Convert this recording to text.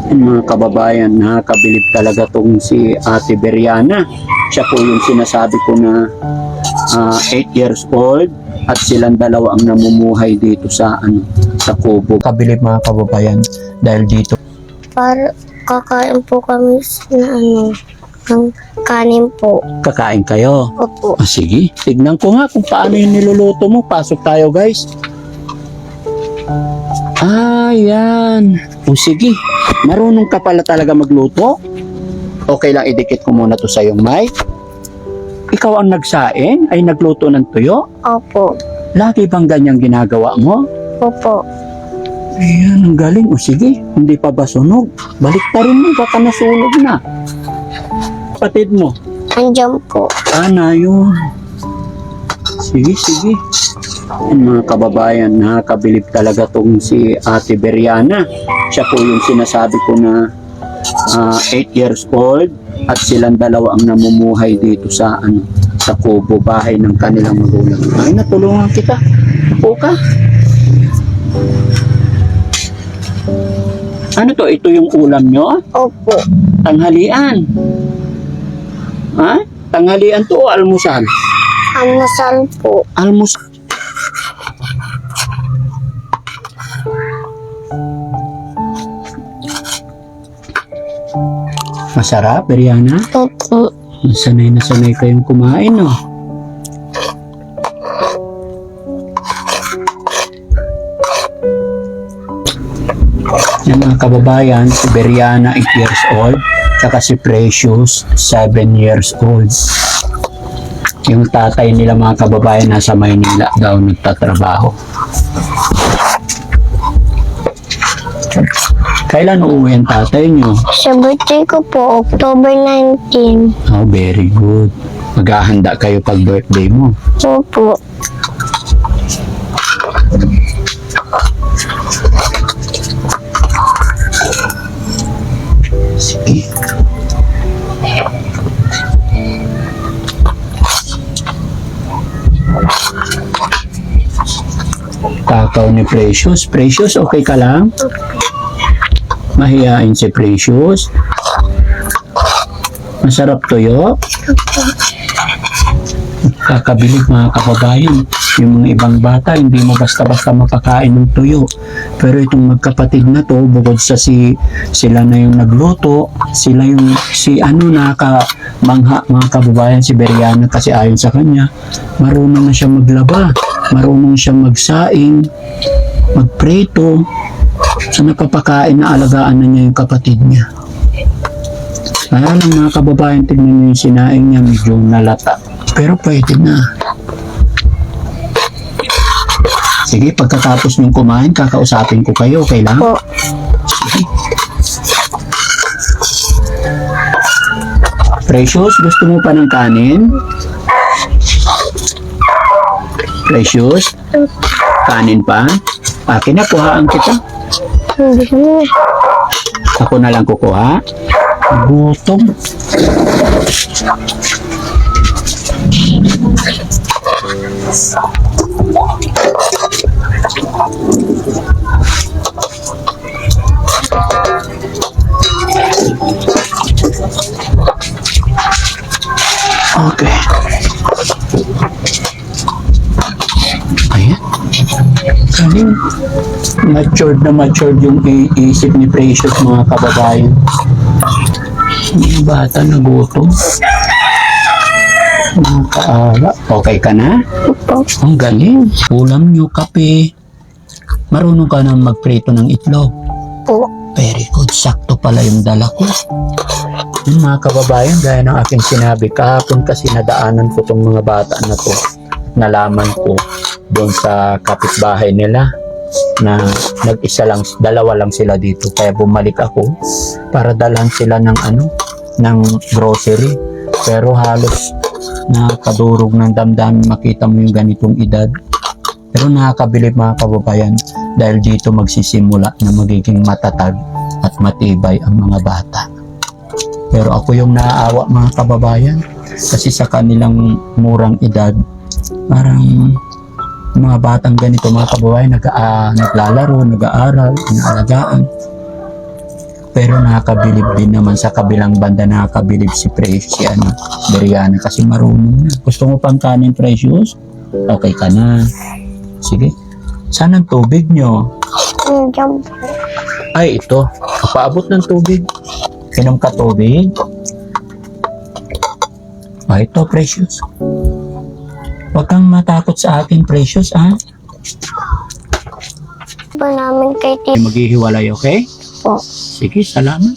Mga kababayan, nakakabilib talaga tong si Ate Beriana. Siya po yung sinasabi ko na 8 years old at silang dalawa ang namumuhay dito sa sa kubo. Kabilib mga kababayan dahil dito Para kakain po kami na ng kanin po. kakain kayo. Opo. Sige, tignan ko nga kung paano yung niluluto mo. Pasok tayo guys. Yan. Sige, marunong ka pala talaga magluto. Okay lang, idikit ko muna to sa iyong mic. Ikaw ang nagsaing, ay nagluto ng tuyo? Opo. Lagi bang ganyang ginagawa mo? Opo. Ayan, ang galing. Sige, hindi pa ba sunog? Balik ta rin mo, baka nasunog na. Kapatid mo? Andiyan po. Na yun. Sige. Mga kababayan, nakakabilib talaga tong si Ate Beriana. Siya po yung sinasabi ko na 8 years old at silang dalawa ang namumuhay dito sa sa kubo, bahay ng kanilang magulang. Ay, natulungan kita. Upo ka. Ano to? Ito yung ulam nyo? Opo. Tanghalian. Tanghalian to o almusal? Almusal po. Almusal. Masarap, Beriana? Opo. Sanay na sanay kayong kumain, no? Yan mga kababayan, si Beriana 8 years old, tsaka si Precious 7 years old. Yung tatay nila mga kababayan nasa Maynila daw nagtatrabaho. Kailan uuwi ang tatay nyo? Sa birthday ko po, October 19. Oh, very good. Maghahanda kayo pag birthday mo. Opo. Sige. Takaw ni Precious. Precious, okay ka lang? Mahihain si Precious. Masarap tuyo. Kakabilib mga kababayan. Yung mga ibang bata, hindi mo basta-basta mapakain ng tuyo. Pero itong magkapatid na to, bukod sa sila na yung nagluto, sila yung nakamangha mga kababayan si Beriana kasi ayon sa kanya, marunong na siya maglaba, marunong siya magsaing, magpreto, sa napapakain na alagaan na niya yung kapatid niya. Kaya lang mga kababayan, tignan niyo yung sinaing niya, medyo nalata. Pero pwede na. Sige, pagkatapos niyong kumain, kakausapin ko kayo, okay lang? Po. Sige. Precious, gusto mo pa ng kanin? Precious? Kanin pa? Akin na, kuhaan kita. Hindi mo. Ako na lang kukuha. Gutom. Okay. Ayan. Galing. Matured yung iisip ni Precious mga kababayan. Yung bata na gutom. Kaala. Okay ka na? Opo. Ang galing. Ulam nyo, kape. Marunong ka na magprito ng itlog. Po. Very good. Sakto pala yung dala ko. Yung mga kababayan, gaya ng aking sinabi, kahapon kasi nadaanan ko tong mga bata na to. Nalaman ko doon sa kapitbahay nila na nag-isa lang, dalawa lang sila dito. Kaya bumalik ako para dalhan sila ng ng grocery. Pero halos nakakadurog ng damdamin makita mo yung ganitong edad. Pero nakakabilib mga kababayan dahil dito magsisimula na magiging matatag at matibay ang mga bata. Pero ako yung naaawa mga kababayan kasi sa kanilang murang edad, parang mga batang ganito mga kababayan naglalaro, nag-aaral, inaalagaan. Pero nakakabilib din naman sa kabilang banda, nakakabilib si Precious, si Brianna, kasi marunong na. Gusto mo pang kanin, Precious? Okay ka na. Sige. Saan ang tubig nyo? Diyan po. Ay, ito. Paabot ng tubig. Inom ka tubig. Ay, ito, Precious. Huwag kang matakot sa akin, Precious, ha? Ba namin kay Tito Maghihiwalay, okay? po. Sige, salamat.